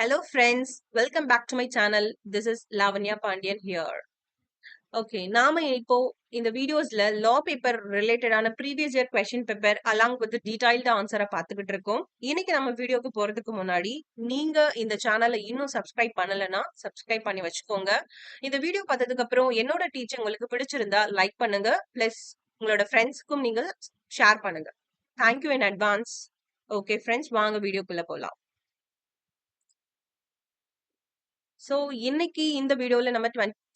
Hello friends, welcome back to my channel. This is Lavanya Pandian here. Okay, நாம இப்போ இந்த வீடியோஸ்ல லா paper ரிலேட்டடான previous year question paper along with detailed ஆன்சரை பார்த்துக்கிட்டு இருக்கோம். இன்னைக்கு நம்ம வீடியோக்கு போறதுக்கு முன்னாடி நீங்க இந்த சேனலை இன்னும் சப்ஸ்கிரைப் பண்ணலன்னா சப்ஸ்கிரைப் பண்ணி வச்சுக்கோங்க. இந்த வீடியோ பார்த்ததுக்கு அப்புறம் என்னோட டீச்சிங் உங்களுக்கு பிடிச்சிருந்தா லைக் பண்ணுங்க, பிளஸ் உங்களோட ஃப்ரெண்ட்ஸ்க்கும் நீங்க ஷேர் பண்ணுங்க. Thank you in advance. Okay friends, வாங்க வீடியோக்குள்ள போலாம். சோ இன்னைக்கு இந்த வீடியோல நம்ம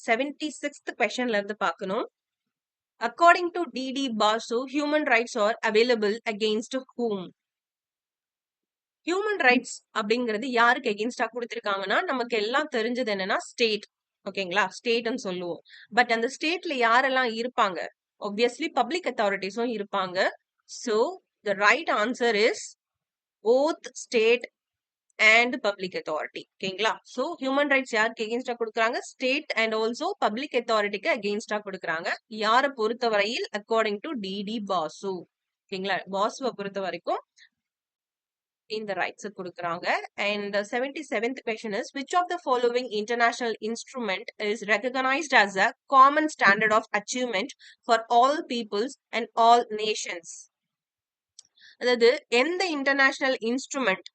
76th கொஸ்டின்ல இருந்து பார்க்கணும். According to D D Basu, human rights are available against whom? Human rights அப்படிங்கிறது யாருக்கு எகெயின்ஸ்டா கொடுத்திருக்காங்கன்னா, நமக்கு எல்லாம் தெரிஞ்சது என்னன்னா ஸ்டேட். ஓகேங்களா, ஸ்டேட்னு சொல்லுவோம். பட் அந்த ஸ்டேட்ல யாரெல்லாம் இருப்பாங்க? ஆப்வியஸ்லி பப்ளிக் அத்தாரிட்டிஸும் இருப்பாங்க. So the right answer is both state and public authority. ஓகேங்களா, சோ ஹியூமன் ரைட்ஸ் யாருக்கு எகெயின்ஸ்டா கொடுக்குறாங்க? ஸ்டேட் அண்ட் ஆல்சோ பப்ளிக் அத்தாரிட்டிக்கு எகெயின்ஸ்டா கொடுக்குறாங்க. யாரை பொறுத்தவரையில் அக்கார்டிங் டு டிடி பாசு. ஓகேங்களா, பாசுவை பொறுத்த வரைக்கும் இந்த ரைட்ஸ் கொடுக்குறாங்க. And 77th question is, which of the following international instrument is recognized as a common standard of achievement for all peoples and all nations? அதாவது எந்த இன்டர்நேஷனல் இன்ஸ்ட்ருமெண்ட்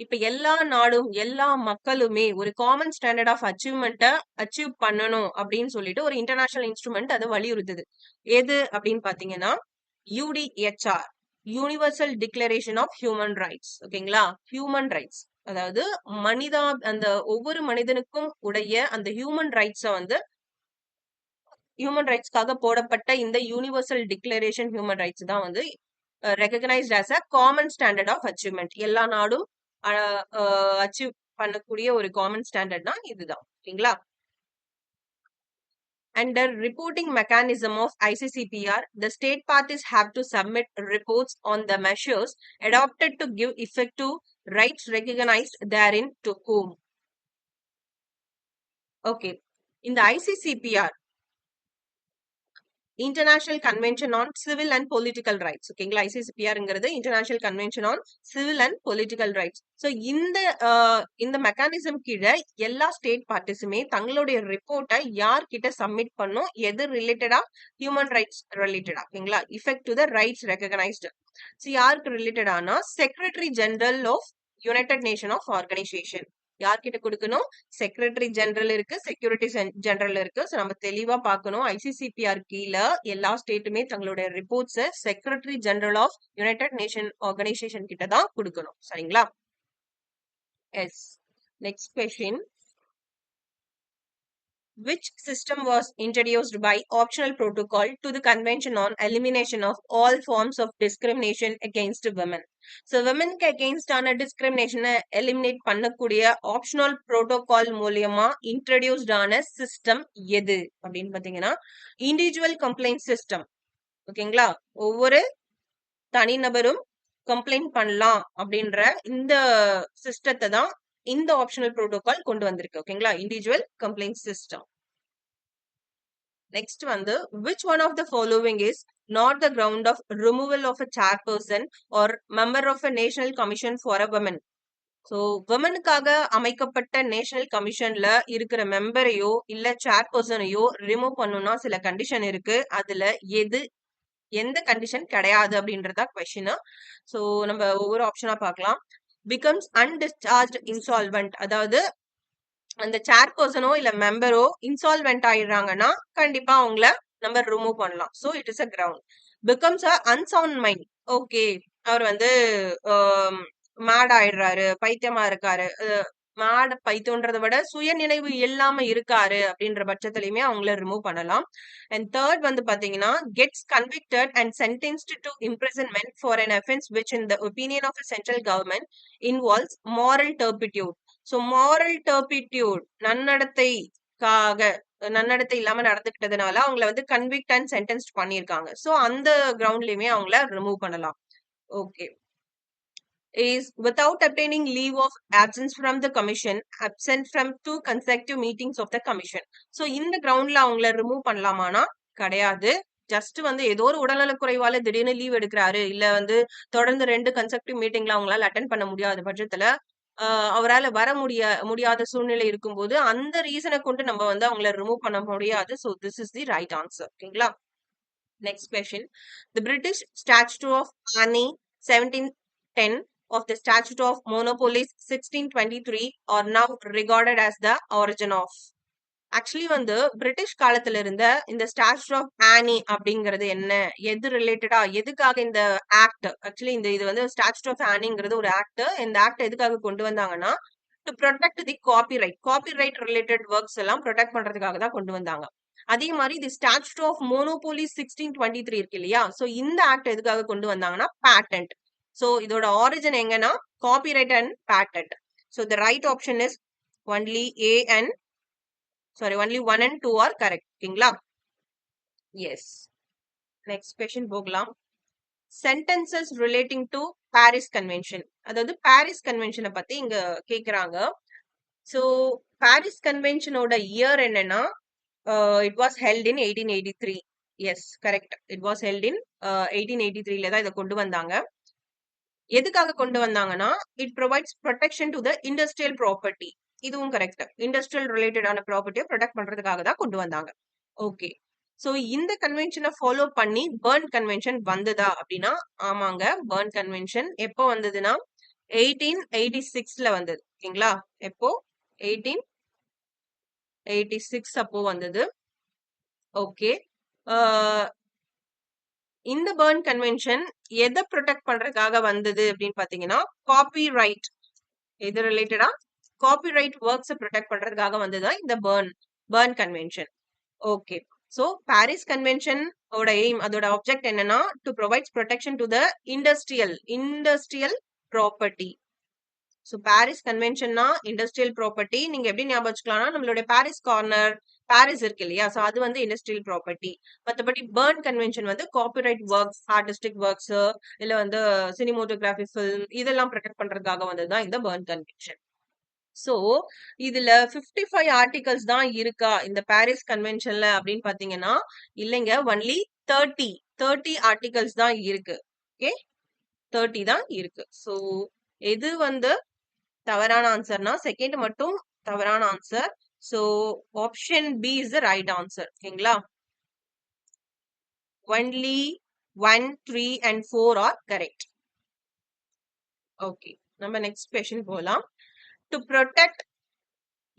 இப்ப எல்லா நாடும் எல்லா மக்களுமே ஒரு காமன் ஸ்டாண்டர்ட் ஆஃப் அச்சீவ்மெண்ட்டை அச்சீவ் பண்ணணும் அப்படின்னு சொல்லிட்டு ஒரு இன்டர்நேஷனல் இன்ஸ்ட்ருமெண்ட் அதை வலியுறுத்துது. எது அப்படின்னு பாத்தீங்கன்னா UDHR, universal declaration of human rights. ஓகேங்களா, ஹியூமன் ரைட்ஸ் அதாவது அந்த ஒவ்வொரு மனிதனுக்கும் உடைய அந்த ஹியூமன் ரைட்ஸை வந்து ஹியூமன் ரைட்ஸ்க்காக போடப்பட்ட இந்த யூனிவர்சல் டிக்ளரேஷன் ஹியூமன் ரைட்ஸ் தான் வந்து recognized as a common standard of achievement. எல்லா நாடும் அச்சீவ் பண்ணக்கூடிய ஒரு காமன் ஸ்டாண்டர்ட் தான் இதுதான். ஓகேங்களா, under reporting mechanism of ICCPR, the state parties have to submit reports on the measures adopted to give effect to rights recognized therein to whom? Okay, இந்த ICCPR international convention on civil and political rights. ஓகேங்களா, ஐசிசிபிஆர்ங்கிறது international convention on civil and political rights. So இந்த mechanism கீழே எல்லா state பார்ட்டிஸுமே தங்களுடைய ரிப்போர்ட்டை யார்கிட்ட submit பண்ணும்? எது ரிலேட்டடா? ஹியூமன் ரைட்ஸ் ரிலேட்டடா. ஓகேங்களா, effect to the rights recognised. So யாருக்கு ரிலேட்டடானா secretary general of United Nation of Organisation. யார்கிட்ட கொடுக்கணும்? செக்ரட்டரி ஜெனரல் இருக்கு, செக்யூரிட்டி ஜெனரல் இருக்கு. ஸோ நம்ம தெளிவா பார்க்கணும், ஐசிசிபிஆர் கீழே எல்லா ஸ்டேட்டுமே தங்களுடைய ரிப்போர்ட்ஸை secretary general of United Nation Organisation கிட்ட தான் கொடுக்கணும். சரிங்களா? Yes. Next question, which system was introduced by optional protocol to the convention on elimination of all forms of discrimination against women? So womenக்கு against ஆன discrimination eliminate பண்ணக்கூடிய optional protocol மூலியமா introduced ஆன system எது அப்படின்னு பாத்தீங்கன்னா individual complaint system. ஓகேங்களா, ஒவ்வொரு தனிநபரும் complaint பண்ணலாம் அப்படின்ற இந்த சிஸ்டத்தை தான் இந்த ஆப்ஷனல் புரோட்டோகால் கொண்டு வந்திருக்கு. ஓகேங்களா, இண்டிவிஜுவல் கம்ப்ளைண்ட் சிஸ்டம். நெக்ஸ்ட் வந்து, which one of the following is not the ground of removal of a chairperson or member of a national commission for a woman? So விமனுக்காக அமைக்கப்பட்ட நேஷனல் கமிஷன்ல இருக்கிற மெம்பரையோ இல்ல சேர்பர்சனையோ remove பண்ணணும்னா சில கண்டிஷன் இருக்கு. அதுல எந்த கண்டிஷன் கிடையாது அப்படின்றதா கொஸ்டின். ஸோ நம்ம ஒவ்வொரு ஆப்ஷனா பார்க்கலாம். பிகம்ஸ் அன்டிஸ்சார்ஜ் இன்சால்வென்ட், அதாவது அந்த சேர்பர்சனோ இல்ல மெம்பரோ இன்சால்வென்ட் ஆயிடுறாங்கன்னா கண்டிப்பா அவங்கள நம்ம ரிமூவ் பண்ணலாம். So it is a ground. Becomes a unsound mind, okay அவர் வந்து மேட் ஆயிடுறாரு, பைத்தியமா இருக்காரு, மேட் பைத்தியன்றதை விட சுய நினைவு இல்லாம இருக்காரு அப்படின்ற பட்சத்திலயுமே அவங்கள ரிமூவ் பண்ணலாம். அண்ட் தேர்ட் வந்து பாத்தீங்கன்னா gets convicted and sentenced to imprisonment for an offense which in the opinion of a central government involves moral turpitude. So moral turpitude, நன்னடத்தை இல்லாம நடந்துகிட்டதுனால அவங்கள வந்து கன்விக்ட் அண்ட் சென்டென்ஸ்ட் பண்ணிருக்காங்க. ஸோ அந்த கிரவுண்ட்லயுமே அவங்கள ரிமூவ் பண்ணலாம். Okay, is without obtaining leave of absence from the commission, absent from 2 consecutive meetings of the commission. So இந்த கிரவுண்ட்ல அவங்கள ரிமூவ் பண்ணலாமானா கிடையாது. ஜஸ்ட் வந்து ஏதோ ஒரு உடல்நல குறைவால திடீர்னு லீவ் எடுக்கிறாரு, இல்ல வந்து தொடர்ந்து 2 கன்செக்டிவ் மீட்டிங்ல அவங்களால அட்டென்ட் பண்ண முடியாத பட்சத்துல அவரால வர முடியாத சூழ்நிலை இருக்கும்போது அந்த ரீசனை கொண்டு நம்ம வந்து அவங்கள ரிமூவ் பண்ண முடியாது. So this is the right answer. ஓகேங்களா? Next question. The British Statute of Anne 1710 of the Statute of Monopolies 1623 are now regarded as the origin of. Actually வந்து பிரிட்டிஷ் காலத்துல இருந்த இந்த ஸ்டாச்சுட் ஆஃப் ஆனி அப்படிங்கிறது என்ன, எது ரிலேட்டடா, எதுக்காக இந்த ஆக்ட், ஆக்சுவலி இது வந்து ஸ்டாச்சுட் ஆஃப் ஆனிங்கிறது ஒரு ஆக்ட். இந்த ஆக்ட் எதுக்காக கொண்டு வந்தாங்கன்னா to protect the copyright related works எல்லாம் ப்ரொடெக்ட் பண்றதுக்காக தான் கொண்டு வந்தாங்க. அதே மாதிரி தி ஸ்டாச்சுட் ஆஃப் மோனோபோலி 1623 இருக்கு இல்லையா, சோ இந்த ஆக்ட் எதுக்காக கொண்டு வந்தாங்கன்னா பேட்டன்ட். சோ இதோட ஆரிஜின் எங்கன்னா copyright and patent. So the right option is only A and only 1 and 2 are correct. ஓகேங்களா? Yes. Next question போகலாம். Sentences relating to Paris Convention. அதாவது பாரிஸ் கன்வென்ஷனை பத்தி இங்க கேக்குறாங்க. So பாரிஸ் கன்வென்ஷனோட இயர் என்னன்னா it was held in 1883. Yes, correct. It was held in 1883ல தான் இதை கொண்டு வந்தாங்க. எதுக்காக கொண்டு வந்தாங்கன்னா it provides protection to the industrial property. இதுவும் கரெக்ட். இண்டஸ்ட்ரியல் ரிலேட்டடான ப்ராப்பர்ட்டியை ப்ரொடெக்ட் பண்றதுக்காக தான் கொண்டு வந்தாங்க. ஓகே, சோ இந்த கன்வென்ஷனை ஃபாலோ பண்ணி பெர்ன் கன்வென்ஷன் வந்ததா அப்படின்னா ஆமாங்க. பெர்ன் கன்வென்ஷன் எப்போ வந்ததுன்னா 1886ல வந்தது. ஓகேங்களா? எப்போ? 1886 அப்போ வந்தது. ஓகே, இந்த பெர்ன் கன்வென்ஷன் எதை ப்ரொடெக்ட் பண்றதுக்காக வந்தது அப்படின்னு பாத்தீங்கன்னா காப்பிரைட், எது ரிலேட்டடா காப்பிரைட் ஒர்க்ஸ் ப்ரொடெக்ட் பண்றதுக்காக வந்ததுதான் இந்த Berne convention. Okay, so Paris convention ஓட எய்ம், அதோட ஆப்ஜெக்ட் என்னன்னா to provide protection to the industrial property. So Paris கன்வென்ஷன்னா இண்டஸ்ட்ரியல் ப்ராப்பர்ட்டி. நீங்க எப்படி ஞாபகம் வச்சுக்கலாம்னா நம்மளுடைய பாரிஸ் கார்னர், பாரிஸ் இருக்கு இல்லையா, சோ அது வந்து இண்டஸ்ட்ரியல் ப்ராப்பர்ட்டி. மற்றபடி பெர்ன் கன்வென்ஷன் வந்து காப்பிரைட் ஒர்க்ஸ், ஆர்டிஸ்டிக் ஒர்க்ஸ், இல்ல வந்து சினிமோட்டோகிராஃபி ஃபில்ம், இதெல்லாம் ப்ரொடெக்ட் பண்றதுக்காக வந்ததுதான் இந்த பெர்ன் கன்வென்ஷன். சோ இதுல 55 ஆர்டிகல்ஸ் தான் இருக்கா இந்த பாரிஸ் கன்வென்ஷன்ல அப்படின்னு பாத்தீங்கன்னா இல்லைங்க, ஒன்லி 30 ஆர்டிகல்ஸ் தான் இருக்கு. ஓகே, 30 தான் இருக்கு. சோ எது வந்து தவறான ஆன்சர்னா செகண்ட் மட்டும் தவறான answer. So option B is the right answer. ஓகேங்களா? Only 1, 3 and 4 are correct. Okay, நம்ம நெக்ஸ்ட் கொஸ்டின் போலாம். To protect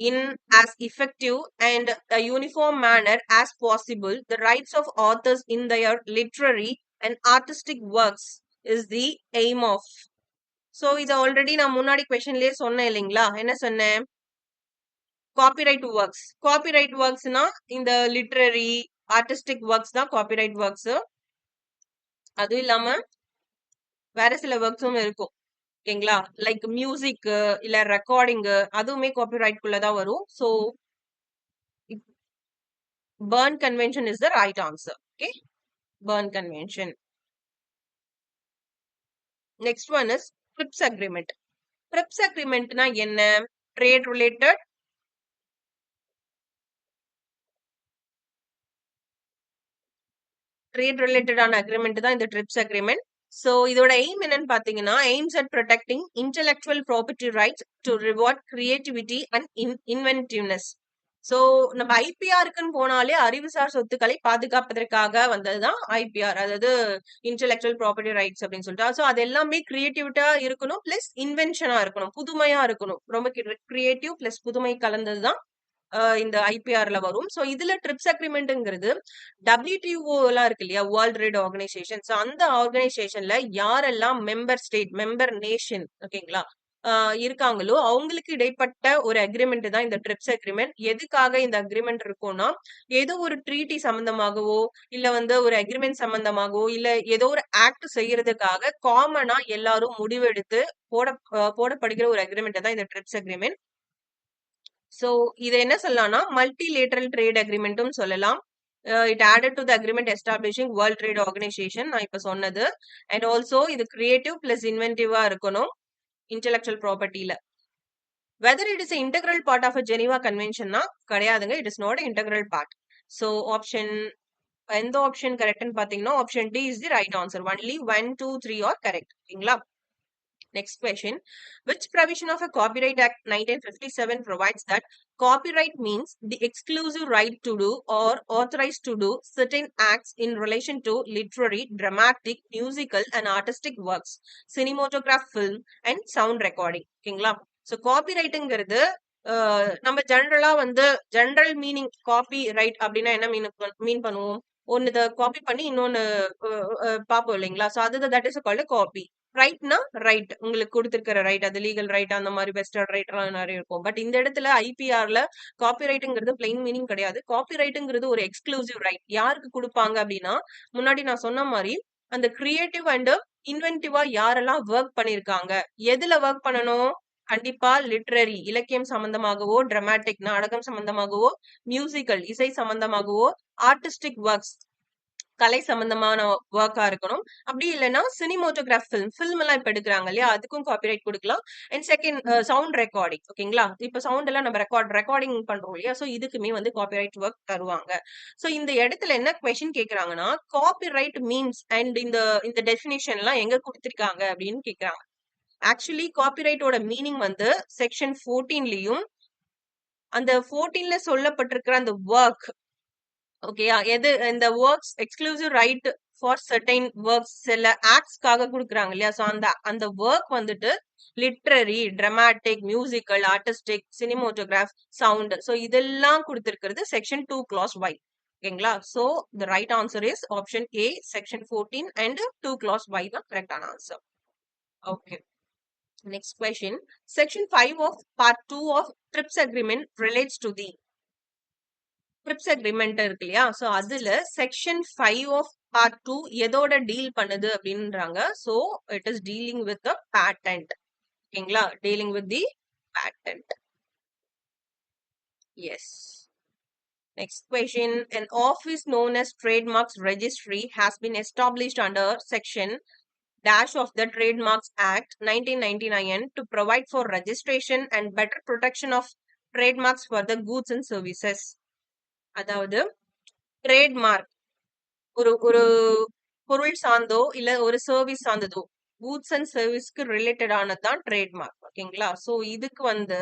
in as effective and a uniform manner as possible the rights of authors in their literary and artistic works is the aim of. So இது already நான் முன்னாடி கொஸ்டின்லயே சொன்னேன் இல்லைங்களா? என்ன சொன்னேன்? Copyright ஒர்க்ஸ்னா இந்த லிட்ரரி ஆர்டிஸ்டிக் ஒர்க்ஸ் தான் காப்பிரைட் ஒர்க்ஸ். அதுவும் இல்லாம வேற சில ஒர்க்ஸும் இருக்கும். ஓகேங்களா? லைக் மியூசிக் இல்ல ரெக்கார்டிங், அதுவுமே காப்பிரைட் குள்ளதான் வரும். So Berne convention is the right answer. Okay, Berne convention. Next one is TRIPS agreement. TRIPS அக்ரிமெண்ட்னா என்ன? ட்ரேட் ரிலேட்டடான அக்ரிமெண்ட் தான் இந்த ட்ரிப்ஸ் அக்ரிமெண்ட். சோ இதோட எய்ம் என்னன்னு பாத்தீங்கன்னா aims at protecting intellectual property rights to reward creativity and inventiveness. So நம்ம ஐபிஆருக்குன்னு போனாலே அறிவுசார் சொத்துக்களை பாதுகாப்பதற்காக வந்ததுதான் ஐபிஆர், அதாவது இன்டெலெக்சுவல் ப்ராப்பர்ட்டி ரைட்ஸ் அப்படின்னு சொல்லிட்டு. சோ அது எல்லாமே கிரியேட்டிவிட்டா இருக்கணும், பிளஸ் இன்வென்ஷனா இருக்கணும், புதுமையா இருக்கணும். ரொம்ப கிரியேட்டிவ் பிளஸ் புதுமை கலந்ததுதான் இந்த ஐபிஆர்ல வரும். சோ இதுல ட்ரிப்ஸ் அக்ரிமெண்ட்ங்கிறது WTO எல்லாம் இருக்கு இல்லையா, வேர்ல்ட் ட்ரேட் ஆர்கனைசேஷன். சோ அந்த ஆர்கனைசேஷன்ல யாரெல்லாம் மெம்பர் நேஷன் ஓகேங்களா இருக்காங்களோ அவங்களுக்கு இடைப்பட்ட ஒரு அக்ரிமெண்ட் தான் இந்த ட்ரிப்ஸ் அக்ரிமெண்ட். எதுக்காக இந்த அக்ரிமெண்ட் இருக்கும்னா ஏதோ ஒரு ட்ரீட்டி சம்பந்தமாகவோ இல்ல வந்து ஒரு அக்ரிமெண்ட் சம்பந்தமாகவோ இல்ல ஏதோ ஒரு ஆக்ட் செய்யறதுக்காக காமனா எல்லாரும் முடிவெடுத்து போடப்படுகிற ஒரு அக்ரிமெண்ட் தான் இந்த ட்ரிப்ஸ் அக்ரிமெண்ட். சோ இது என்ன சொல்லலாம்னா மல்டிலேட்டரல் ட்ரேட் அக்ரிமெண்ட்டும் சொல்லலாம். It added to the agreement establishing World Trade Organisation, நான் இப்ப சொன்னது. அண்ட் ஆல்சோ இது கிரியேட்டிவ் பிளஸ் இன்வென்டிவா இருக்கணும் இன்டெலெக்சுவல் ப்ராப்பர்ட்டில. Whether it is integral part of Geneva கன்வென்ஷன்னா கிடையாதுங்க, it is not integral part. So option எந்த ஆப்ஷன் கரெக்ட்னு பாத்தீங்கன்னா option D is the right answer. Only 1, 2, 3 are correct. ஓகேங்களா? Next question. Which provision of a Copyright Act 1957 provides that copyright means the exclusive right to do or authorized to do certain acts in relation to literary, dramatic, musical and artistic works, cinematograph, film and sound recording. ஓகேங்களா? So காப்பிரைட்டுங்கிறது நம்ம ஜென்ரலா வந்து general meaning copy right அப்படின்னா என்ன மீன் பண்ணுவோம்? ஒன்னு copy பண்ணி இன்னொன்னு பார்ப்போம் இல்லைங்களா? ஸோ அது தட் இஸ் கால்டு காப்பி. ரைட்னா ரைட், உங்களுக்கு கொடுத்திருக்கிற ரைட், அது லீகல் ரைட், அந்த மாதிரி வெஸ்டர்ன் ரைட் எல்லாம் நிறைய இருக்கும். பட் இந்த இடத்துல ஐபிஆர்ல காப்பி ரைட்டுங்கிறது பிளைன் மீனிங் கிடையாது. காப்பி ரைட்டுங்கிறது ஒரு எக்ஸ்க்ளூசிவ் ரைட். யாருக்கு கொடுப்பாங்க அப்படின்னா, முன்னாடி நான் சொன்ன மாதிரி அந்த கிரியேட்டிவ் அண்ட் இன்வென்டிவா யாரெல்லாம் ஒர்க் பண்ணிருக்காங்க, எதுல ஒர்க் பண்ணணும், கண்டிப்பா லிட்ரரி இலக்கியம் சம்பந்தமாகவோ, டிராமாட்டிக் நாடகம் சம்பந்தமாகவோ, மியூசிக்கல் இசை சம்பந்தமாகவோ, ஆர்டிஸ்டிக் ஒர்க்ஸ் கலை சம்பந்தமான ஒர்க்கா இருக்கணும். அப்படி இல்லைன்னா சினிமோட்டோகிராஃப் ஃபில்ம் எல்லாம் இப்ப எடுக்கிறாங்க இல்லையா, அதுக்கும் காப்பிரைட் கொடுக்கலாம். And second sound recording. ஓகேங்களா? இப்ப சவுண்ட் எல்லாம் நம்ம ரெக்கார்டிங் பண்றோம் இல்லையா, சோ இதுக்குமே வந்து காப்பிரைட் ஒர்க் தருவாங்க. சோ இந்த இடத்துல என்ன கொஸ்டின் கேக்குறாங்கன்னா, காப்பிரைட் மீன்ஸ் அண்ட் இந்த இந்த டெஃபினிஷன் எல்லாம் எங்க கொடுத்திருக்காங்க அப்படின்னு கேக்குறாங்க. ஆக்சுவலி காப்பிரைட்டோட மீனிங் வந்து செக்ஷன் 14லயும் அந்த 14ல சொல்லப்பட்டிருக்கிற அந்த ஒர்க், ஓகேயா, எது இந்த works exclusive right for certain works சில ஆக்ட்ஸ்க்காக கொடுக்குறாங்க இல்லையா, ஸோ அந்த அந்த ஒர்க் வந்துட்டு literary, dramatic, musical, artistic, cinematograph, sound, so இதெல்லாம் கொடுத்திருக்கிறது செக்ஷன் 2 clause y. ஓகேங்களா? So the right answer is option A, section 14 and 2 clause y தான் கரெக்டான answer. Okay, next question. Section 5 of part 2 of TRIPS agreement relates to the TRIPS agreement இருக்கு இல்லையா, so அதுல section 5 of part 2 எதோட deal பண்ணுது அப்படின்றாங்க. So it is dealing with the patent. ஓகேங்களா? Dealing with the patent. Yes. Next question. An office known as Trademarks Registry has been established under section dash of the Trademarks Act 1999 to provide for registration and better protection of trademarks for the goods and services. அதாவது trademark ஒரு ஒரு பொருள் சார்ந்தோ இல்ல ஒரு service சார்ந்ததோ, goods and சர்வீஸ்க்கு related ஆனதுதான் ட்ரேட்மார்க். ஓகேங்களா? சோ இதுக்கு வந்து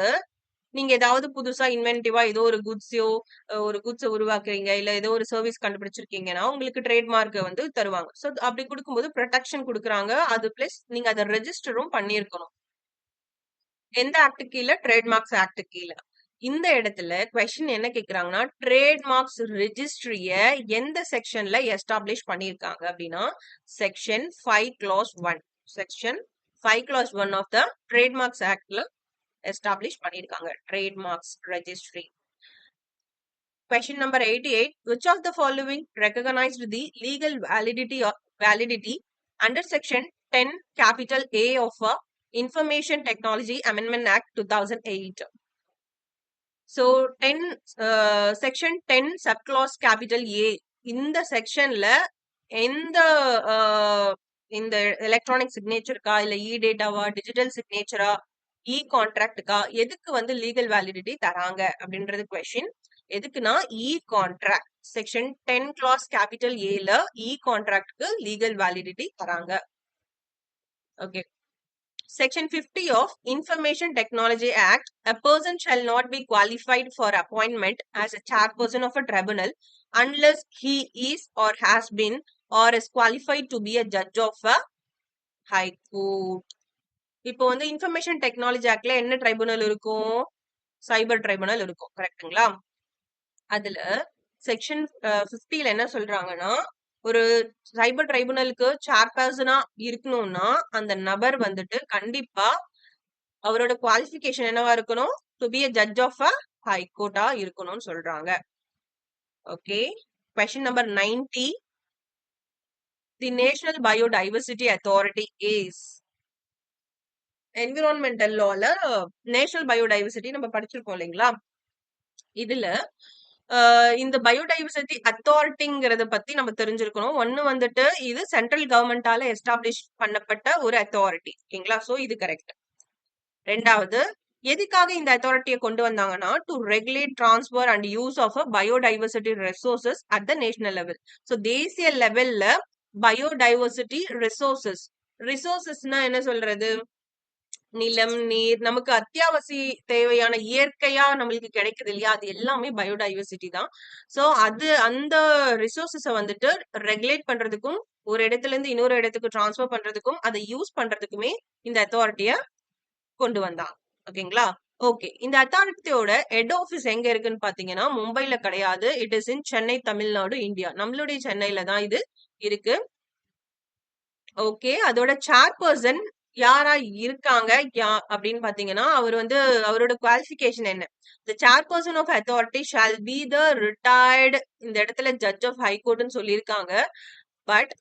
நீங்க ஏதாவது புதுசா இன்வென்டிவா ஏதோ ஒரு குட்ஸையோ ஒரு குட்ஸை உருவாக்குறீங்க, இல்ல ஏதோ ஒரு சர்வீஸ் கண்டுபிடிச்சிருக்கீங்கன்னா உங்களுக்கு ட்ரேட்மார்க் வந்து தருவாங்க. சோ அப்படி கொடுக்கும்போது ப்ரொடெக்ஷன் கொடுக்குறாங்க. அது பிளஸ் நீங்க அதை ரெஜிஸ்டரும் பண்ணியிருக்கணும். எந்த ஆக்ட் கீழே? ட்ரேட்மார்க்ஸ் ஆக்ட் கீழே. இந்த இடத்துல கொஸ்டின் என்ன கேக்குறாங்கன்னா, ட்ரேட்மார்க்ஸ் ரெஜிஸ்ட்ரிய எந்த செக்ஷன்ல எஸ்டாப்ளிஷ் பண்ணிருக்காங்க அப்படின்னா, section 5 clause 1. Section 5 clause 1 of the trademarks ஆக்ட்ல எஸ்டாப்ளிஷ் பண்ணிருக்காங்க trademarks registry. Question number 88. Which of the following recognized the legal validity under section 10 capital A of Information Technology Amendment Act 2008? So 10 section 10 subclause capital A இந்த செக்ஷன்ல எந்த இந்த electronic சிக்னேச்சருக்கா இல்ல இ டேட்டாவா, digital சிக்னேச்சரா, இ கான்ட்ராக்டுக்கா, எதுக்கு வந்து legal validity தராங்க அப்படின்றது கொஸ்டின். எதுக்குன்னா இ கான்ட்ராக்ட். செக்ஷன் 10 clause capital Aல இ கான்ட்ராக்ட்க்கு லீகல் வேலிடிட்டி தராங்க. Okay. Section 50 of Information Technology Act, a person shall not be qualified for appointment as a chairperson of a tribunal unless he is or has been or is qualified to be a judge of a high court. இப்போ வந்து information technology ஆக்ட்ல என்ன tribunal இருக்கும்? சைபர் tribunal இருக்கும். கரெக்ட்டுங்களா? அதுல section 50ல என்ன சொல்றாங்கன்னா, ஒரு சைபர் ட்ரைபுனலுக்கு சேர்பர்சனா இருக்கணும்னா அந்த நபர் வந்துட்டு கண்டிப்பா அவரோட குவாலிஃபிகேஷன் என்னவா இருக்கணும்? To be a judge of a high கோர்ட்டா இருக்கணும்னு சொல்றாங்க. Okay. Question number 90. The national biodiversity authority is. Environmental லால நேஷனல் பயோடைவர்சிட்டி நம்ம படிச்சிருக்கோம் இல்லைங்களா? இதுல இந்த பயோடைவர்சிட்டி அத்தாரிட்டிங்கிறத பத்தி நம்ம தெரிஞ்சிருக்கணும். ஒன்னு வந்துட்டு இது சென்ட்ரல் கவர்மெண்டால எஸ்டாப்ளிஷ் பண்ணப்பட்ட ஒரு அத்தாரிட்டி. ஓகேங்களா? சோ இது கரெக்ட். ரெண்டாவது, எதுக்காக இந்த அத்தாரிட்டியை கொண்டு வந்தாங்கன்னா, to regulate transfer and use of biodiversity resources at the national level. So தேசிய லெவல்ல பயோடைவர்சிட்டி ரிசோர்சஸ்னா என்ன சொல்றது? நிலம், நீர் நமக்கு அத்தியாவசிய தேவையான இயற்கையா நம்மளுக்கு கிடைக்குது இல்லையா? அது எல்லாமே பயோடைவர்சிட்டி தான். சோ அந்த ரிசோர்ஸஸ வந்துட்டு ரெகுலேட் பண்றதுக்கும், ஒரு இடத்துல இருந்து இன்னொரு இடத்துக்கு ட்ரான்ஸ்ஃபர் பண்றதுக்கும், அத யூஸ் பண்றதுக்குமே இந்த அத்தாரிட்டிய கொண்டு வந்தாங்க. ஓகேங்களா? ஓகே. இந்த அத்தாரிட்டியோட ஹெட் ஆஃபீஸ் எங்க இருக்குன்னு பாத்தீங்கன்னா, மும்பைல கிடையாது. It is in Chennai, Tamil Nadu, India. நம்மளுடைய சென்னையில தான் இது இருக்கு. ஓகே. அதோட சேர்பர்சன் யாரா இருக்காங்க அப்படின்னு பாத்தீங்கன்னா, அவர் வந்து அவரோட குவாலிஃபிகேஷன் என்ன? The chairperson of authority shall be the retired. இந்த இடத்துல ஜட்ஜ் ஆஃப் ஹைகோர்ட்னு சொல்லியிருக்காங்க. பட்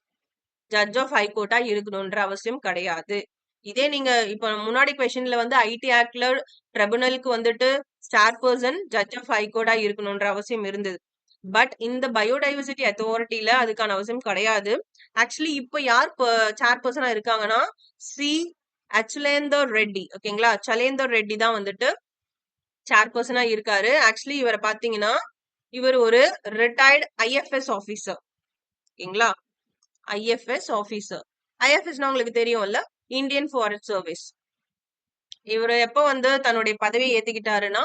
ஜட்ஜ் ஆஃப் ஹைகோர்ட்டா இருக்கணும்ன்ற அவசியம் கிடையாது. இதே நீங்க இப்ப முன்னாடி கொஸ்டின்ல வந்து ஐடி ஆக்ட்ல ட்ரிபுனலுக்கு வந்துட்டு சேர்பர்சன் ஜட்ஜ் ஆஃப் ஹைகோர்ட்டா இருக்கணும்ன்ற அவசியம் இருந்தது. பட் இந்த பயோடைவர்சிட்டி அத்தாரிட்டில அதுக்கான அவசியம் கிடையாது. ஆக்சுவலி இப்ப யார் சேர்பர்சனா இருக்காங்கன்னா சி அச்சுலேந்தர் ரெட்டி. ஓகேங்களா? சலேந்தர் ரெட்டி தான் வந்துட்டு சேர்பர்சனா இருக்காரு. ஆக்சுவலி இவரை பாத்தீங்கன்னா இவர் ஒரு ரிட்டையர்டு ஐஎஃப்எஸ் ஆபீசர். ஓகேங்களா? IFS officer. ஐஎஃப்எஸ்னா உங்களுக்கு தெரியும்ல, இந்தியன் ஃபாரஸ்ட் சர்வீஸ். இவர் எப்போ வந்து தன்னுடைய பதவியை ஏத்துக்கிட்டாருன்னா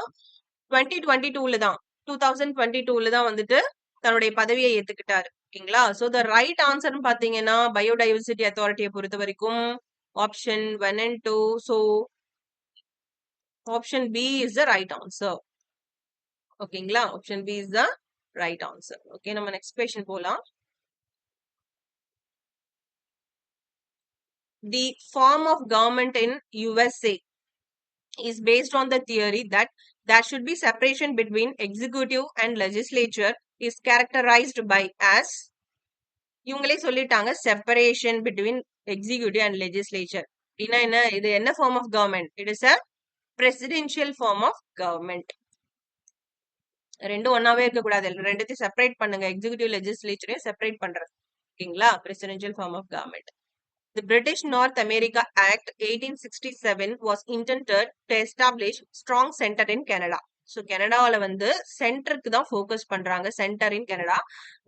2022ல தான் 2022ல தான் வந்துட்டு தன்னுடைய பதவியை ஏத்துக்கிட்டாரு. ஓகேங்களா? சோ த ரைட் ஆன்சர்னு பாத்தீங்கன்னா பயோடைவர்சிட்டி அத்தாரிட்டியை பொறுத்த வரைக்கும் option 1 and 2. So option B is the right answer. ஓகேங்களா? Option B is the right answer. Okay, நம்ம நெக்ஸ்ட் கொஸ்டின் போலாம். The form of government in USA is based on the theory that there should be separation between executive and legislature is characterized by as. இவங்களே சொல்லிட்டாங்க separation between executive and legislature. அப்படின்னா என்ன? இது என்ன form of government? It is a presidential form of government. ரெண்டும் ஒன்னாவே இருக்கக்கூடாது, ரெண்டுத்தையும் செப்பரேட் பண்ணுங்க. எக்ஸிக்யூட்டிவ் லெஜிஸ்லேச்சரையும் செப்பரேட் பண்றது. ஓகேங்களா? Presidential form of government. The British North America Act 1867 was intended to establish strong center in Canada. So கனடால வந்து சென்டருக்கு தான் ஃபோக்கஸ் பண்றாங்க. Centre in Canada.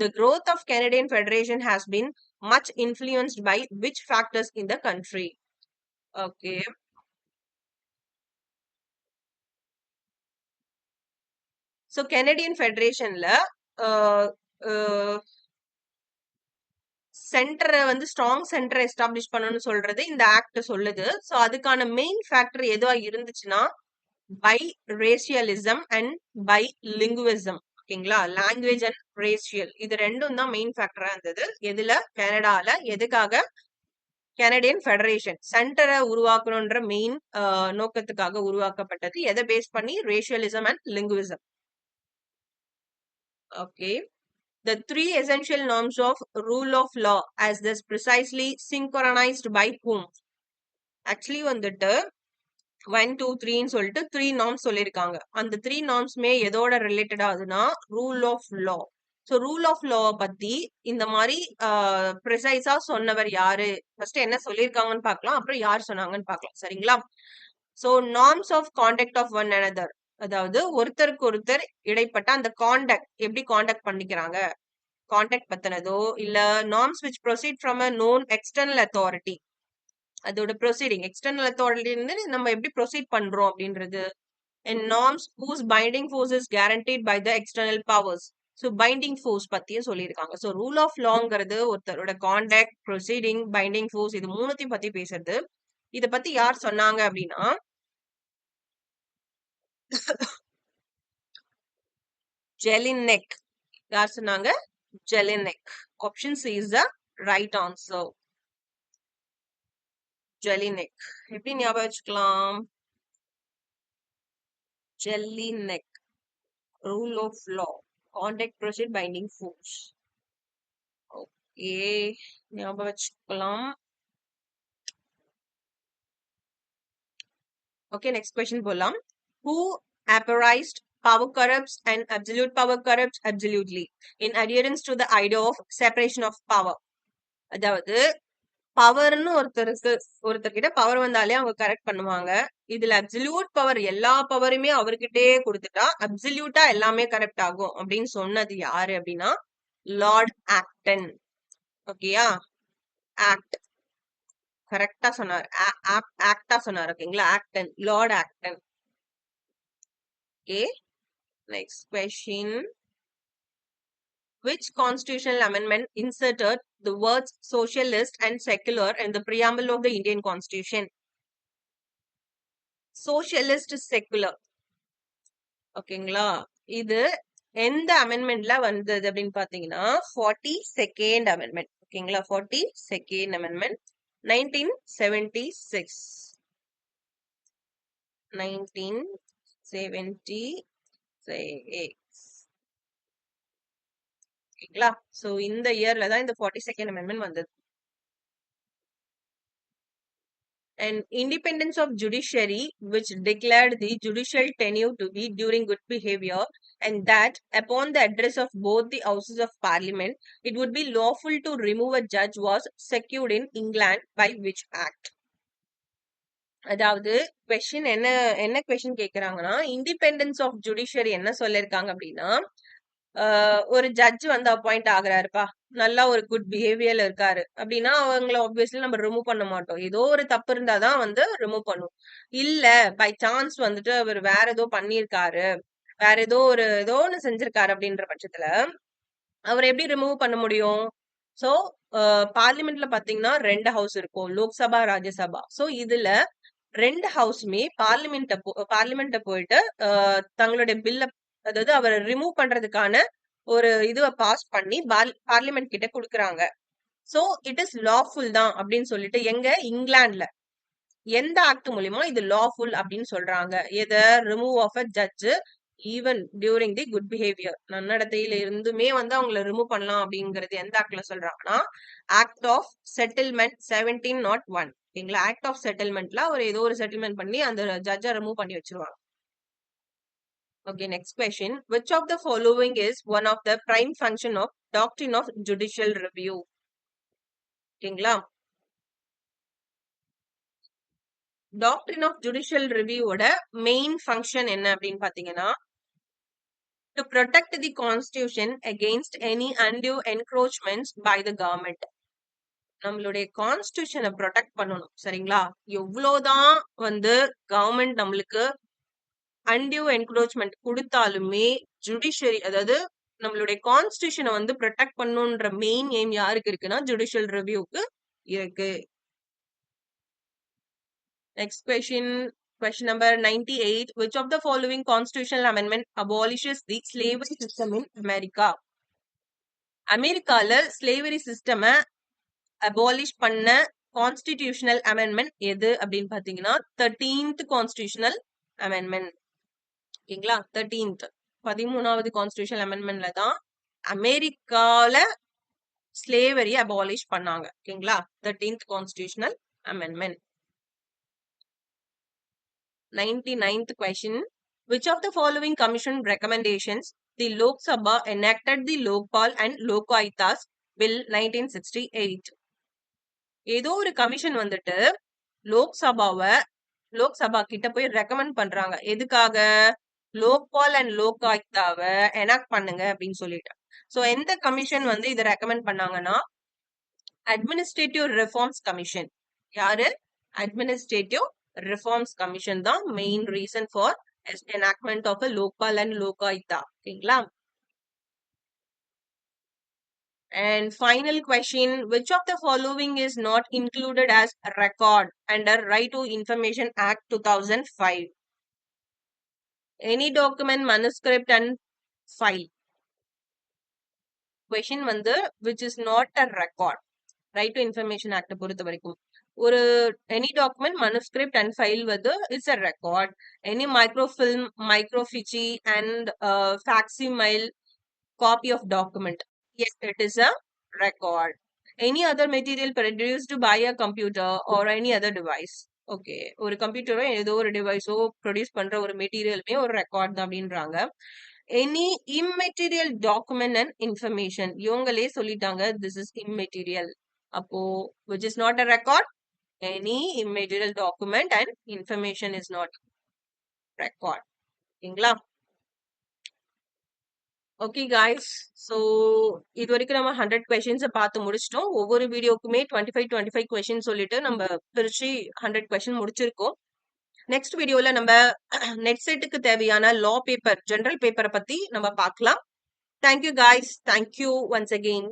The growth of Canadian Federation has been much influenced by which factors in the country? Okay. So Canadian Federationல சென்டரை வந்து strong சென்டரை establish பண்ணணும்னு சொல்றது இந்த ஆக்ட் சொல்லுது. ஸோ அதுக்கான மெயின் ஃபேக்டர் எதுவா இருந்துச்சுன்னா பை ரேசியலிசம் அண்ட் பை லிங்குவிசம். ஓகேங்களா? லாங்குவேஜ் அண்ட் ரேசியல், இது ரெண்டும் தான் மெயின் ஃபேக்டரா இருந்தது. எதுல? கனடால. எதுக்காக? கனடியன் ஃபெடரேஷன் சென்டரை உருவாக்கணும்ன்ற மெயின் நோக்கத்துக்காக உருவாக்கப்பட்டது. எதை பேஸ் பண்ணி? Racialism and linguism. Okay. The three essential norms of rule of law as this precisely synchronized by whom? Actually வந்துட்டு 1 2 3ன்னு சொல்லிட்டு 3 நார்ம்ஸ் சொல்லியிருக்காங்க. அந்த 3 நார்ம்ஸ்மே எதோட ரிலேட்டட் ஆகுதுன்னா rule of law. So rule of law பத்தி இந்த மாதிரி ப்ரிசைஸா சொன்னவர் யாரு? ஃபர்ஸ்ட் என்ன சொல்லியிருக்காங்கன்னு பார்க்கலாம், அப்புறம் யார் சொன்னாங்கன்னு பார்க்கலாம். சரிங்களா? So norms of conduct of one another, அதாவது ஒருத்தருக்கு ஒருத்தர் இடைப்பட்ட அந்த கான்டக்ட் எப்படி கான்டக்ட் பண்ணிக்கிறாங்க, கான்டாக்ட் பத்தினதோ இல்ல norms which proceed from a known external authority, அதோட ப்ரொசீடிங் எக்ஸ்டர்னல் அத்தாரிட்டி இருந்து நம்ம எப்படி ப்ரொசீட் பண்றோம் அப்படின்றது. And norms whose binding force is guaranteed by the external powers. So binding force பத்தியும் சொல்லியிருக்காங்க. ஸோ ரூல் ஆஃப் லாங்கிறது ஒருத்தரோட கான்டாக்ட், ப்ரொசீடிங், பைண்டிங் ஃபோர்ஸ், இது மூணுத்தையும் பத்தி பேசுறது. இத பத்தி யார் சொன்னாங்க அப்படின்னா ஜெலினெக். யார் சொன்னாங்க? Jelinek. Option C is the right answer. Jelinek. எப்படி ஞாபகம் வச்சுக்கலாம்? Jelinek. Rule of law. Contact, proceed, binding force. Okay. ஞாபகம் வச்சுக்கலாம். Okay, next question போலாம். Who authorized power corrupts and absolute power corrupts absolutely in adherence to the idea of separation of power? அதாவது பவர்னு ஒருத்தர்கிட்ட power வந்தாலே அவங்க correct பண்ணுவாங்க. இதுல absolute power, எல்லா பவருமே அவர்கிட்டே கொடுத்துட்டா அப்சல்யூட்டா எல்லாமே கரெக்ட் ஆகும் அப்படின்னு சொன்னது யாரு அப்படின்னா லார்ட் ஆக்டன். ஓகேயா? ஆக்ட். கரெக்டா சொன்னார். ஆக்டா சொன்னார். ஓகேங்களா? Acton, Lord Acton. Okay, next question. Which constitutional amendment inserted the words socialist and secular in the preamble of the Indian Constitution? Socialist, secular. ஓகேங்களா? இது எந்த அமெண்ட்மெண்ட்ல வந்தது அப்படின்னு பாத்தீங்கன்னா 42nd அமெண்ட்மெண்ட். ஓகேங்களா? 42nd amendment 1976. 1976. ஓகேங்களா? சோ இந்த இயர்ல தான் இந்த 42nd அமெண்ட்மெண்ட் வந்தது. And independence of judiciary, which declared the judicial tenure to be during good behavior, and that upon the address of both the houses of parliament it would be lawful to remove a judge, was secured in England by which act? அதாவது question என்ன question கேக்குறாங்கன்னா, independence of judiciary என்ன சொல்லிருக்காங்க அப்படின்னா, ஒரு judge வந்து appoint ஆகுறாருப்பா, நல்லா ஒரு good பிஹேவியர்ல இருக்காரு அப்படின்னா அவங்கள ஆப்வியஸ்லி நம்ம ரிமூவ் பண்ண மாட்டோம். ஏதோ ஒரு தப்பு இருந்தாதான் வந்து ரிமூவ் பண்ணுவோம். இல்ல பை சான்ஸ் வந்துட்டு அவர் வேற ஏதோ பண்ணிருக்காரு, வேற ஏதோ ஒண்ணு செஞ்சிருக்காரு அப்படின்ற பட்சத்துல அவர் எப்படி ரிமூவ் பண்ண முடியும்? சோ பார்லிமெண்ட்ல பாத்தீங்கன்னா 2 ஹவுஸ் இருக்கும், லோக்சபா, ராஜ்யசபா. சோ இதுல 2 ஹவுஸுமே பார்லிமெண்ட்ட போயிட்டு தங்களுடைய பில்ல, அதாவது அவரை ரிமூவ் பண்றதுக்கான ஒரு இதுவை பாஸ் பண்ணி பார்லிமெண்ட் கிட்ட குடுக்குறாங்க. சோ இட் இஸ் லாஃபுல் தான் அப்படின்னு சொல்லிட்டு எங்க இங்கிலாந்துல எந்த ஆக்ட் மூலியமா இது லாஃபுல் அப்படின்னு சொல்றாங்க? எத remove of a judge even during the good behaviour, நன்னடத்தையில இருந்துமே வந்து அவங்கள ரிமூவ் பண்ணலாம் அப்படிங்கிறது எந்த ஆக்ட்ல சொல்றாங்கன்னா ஆக்ட் ஆஃப் செட்டில்மெண்ட் 1701. ஓகேங்களா? ஆக்ட் ஆஃப் செட்டில்மெண்ட்ல ஒரு ஏதோ ஒரு செட்டில்மெண்ட் பண்ணி அந்த ஜட்ஜை ரிமூவ் பண்ணி வச்சிருவாங்க. Okay, next question. Which of the following is one of the prime function of doctrine of judicial review? ஓகேங்களா? டாக்டரின் ஆஃப் ஜுடிஷியல் ரிவ்யூவோட மெயின் ஃபங்க்ஷன் என்ன அப்படின்னு பாத்தீங்கன்னா, to protect the constitution against any undue encroachments by the government. நம்மளுடைய கான்ஸ்டிடியூஷனை protect பண்ணணும். சரிங்களா? எவ்வளவுதான் வந்து கவர்மெண்ட் நம்மளுக்கு அன்டியூ என்க்ரோச்மெண்ட் கொடுத்தாலுமே ஜுடிஷியரி, அதாவது நம்மளுடைய கான்ஸ்டிடியூஷனை வந்து ப்ரொடெக்ட் பண்ணுன்ற மெயின் எய்ம் யாருக்கு இருக்குன்னா ஜுடிஷியல் ரிவ்யூக்கு இருக்கு. Next question, question number 98. Which of the following constitutional amendment abolishes the slavery system in America? அமெரிக்கால ஸ்லேவரி சிஸ்டம் அபாலிஷ் பண்ண கான்ஸ்டிடியூஷனல் அமெண்ட்மெண்ட் எது அப்படின்னு பாத்தீங்கன்னா 13th கான்ஸ்டிடியூஷனல் அமெண்ட்மெண்ட். ஓகேங்களா? 13வது கான்ஸ்டிடியூஷனல் அமெண்ட்மெண்ட்ல தான் அமெரிக்கால ஸ்லேவரி அபாலிஷ் பண்ணாங்க. ஓகேங்களா? 13th constitutional amendment. 99th question. Which of the following commission recommendations the Lok Sabha enacted the Lokpal and Lokayutas Bill 1968? ஏதோ ஒரு கமிஷன் வந்துட்டு லோக்சபா கிட்ட போய் ரெக்கமெண்ட் பண்றாங்க. எதுக்காக? லோக்பால் அண்ட் லோகாயுக்தாவை எனாக்ட் பண்ணுங்க அப்படின்னு சொல்லிட்டு. சோ எந்த கமிஷன் வந்து இதை ரெக்கமெண்ட் பண்ணாங்கன்னா அட்மினிஸ்ட்ரேட்டிவ் ரிஃபார்ம்ஸ் கமிஷன். யாரு? அட்மினிஸ்ட்ரேட்டிவ் ரிஃபார்ம்ஸ் கமிஷன் தான் main reason for enactment of a Lokpal and Lokayuta. ஓகேங்களா? And final question, which of the following is not included as record under Right to Information Act 2005? Any document, manuscript and file. Question வந்து which is not a record. Right to Information Act பொறுத்த வரைக்கும் ஒரு any document, manuscript and file வந்து is a record. Any microfilm, microfiche and facsimile copy of document, yes, it is a record. Any other material produced by a computer or any other device. Okay, ஒரு கம்ப்யூட்டரோ ஏதோ ஒரு டிவைஸோ produce பண்ற ஒரு மெட்டீரியலுமே ஒரு record தான் அப்படின்றாங்க. Any immaterial document and information, இவங்களே சொல்லிட்டாங்க திஸ் இஸ் இம்மெட்டீரியல். அப்போ which is not a record, any immaterial document and information is not record. ஓகேங்களா? Okay guys. ஸோ இது வரைக்கும் நம்ம 100 கொஸ்டின்ஸை பார்த்து முடிச்சிட்டோம். ஒவ்வொரு வீடியோக்குமே 25 கொஸ்டின் சொல்லிட்டு நம்ம பிரிச்சு 100 கொஸ்டின் முடிச்சிருக்கோம். நெக்ஸ்ட் வீடியோல நம்ம நெட் செட்டுக்கு தேவையான லா பேப்பர், ஜெனரல் பேப்பரை பத்தி நம்ம பார்க்கலாம். Thank you guys. Thank you once again.